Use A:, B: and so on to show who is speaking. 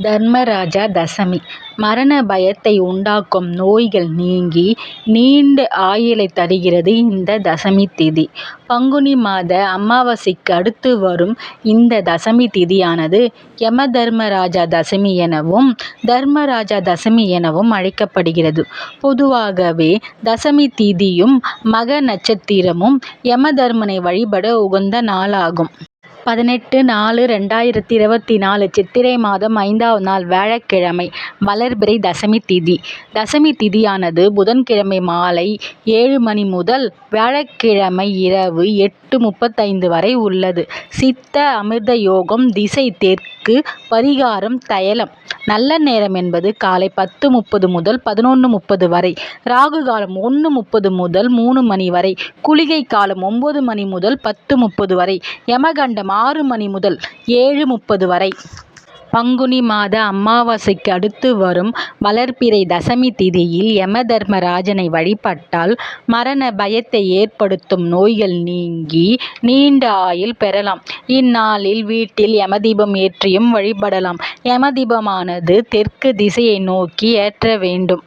A: தர்மராஜா தசமி மரண பயத்தை உண்டாக்கும் நோய்கள் நீங்கி நீண்ட ஆயுளைத் தருகிறது இந்த தசமி திதி. பங்குனி மாத அமாவாசைக்கு அடுத்து வரும் இந்த தசமி திதியானது யமதர்மராஜா தசமி எனவும் தர்மராஜா தசமி எனவும் அழைக்கப்படுகிறது. பொதுவாகவே தசமி திதியும் மக நட்சத்திரமும் யமதர்மனை வழிபட உகந்த நாளாகும். 18/4/2024 சித்திரை மாதம் 5ஆம் நாள் வியாழக்கிழமை வளர்பிறை தசமி திதி. தசமி திதியானது புதன்கிழமை மாலை 7 மணி முதல் வியாழக்கிழமை இரவு 8:35 வரை உள்ளது. சித்த அமிர்த யோகம். திசை தெற்கு. பரிகாரம் தைலம். நல்ல நேரம் என்பது காலை 10:30 முதல் 11:30 வரை. ராகு காலம் 1:30 முதல் 3 மணி வரை. குளிகை காலம் 9 மணி முதல் 10:30 வரை. யமகண்டம் 6 மணி முதல் 7:30 வரை. பங்குனி மாத அமாவாசைக்கு அடுத்து வரும் வளர்பிறை தசமி திதியில் யமதர்மராஜனை வழிபட்டால் மரண பயத்தை ஏற்படுத்தும் நோய்கள் நீங்கி நீண்ட ஆயுள் பெறலாம். இந்நாளில் வீட்டில் யமதீபம் ஏற்றியும் வழிபடலாம். யமதீபமானது தெற்கு திசையை நோக்கி ஏற்ற வேண்டும்.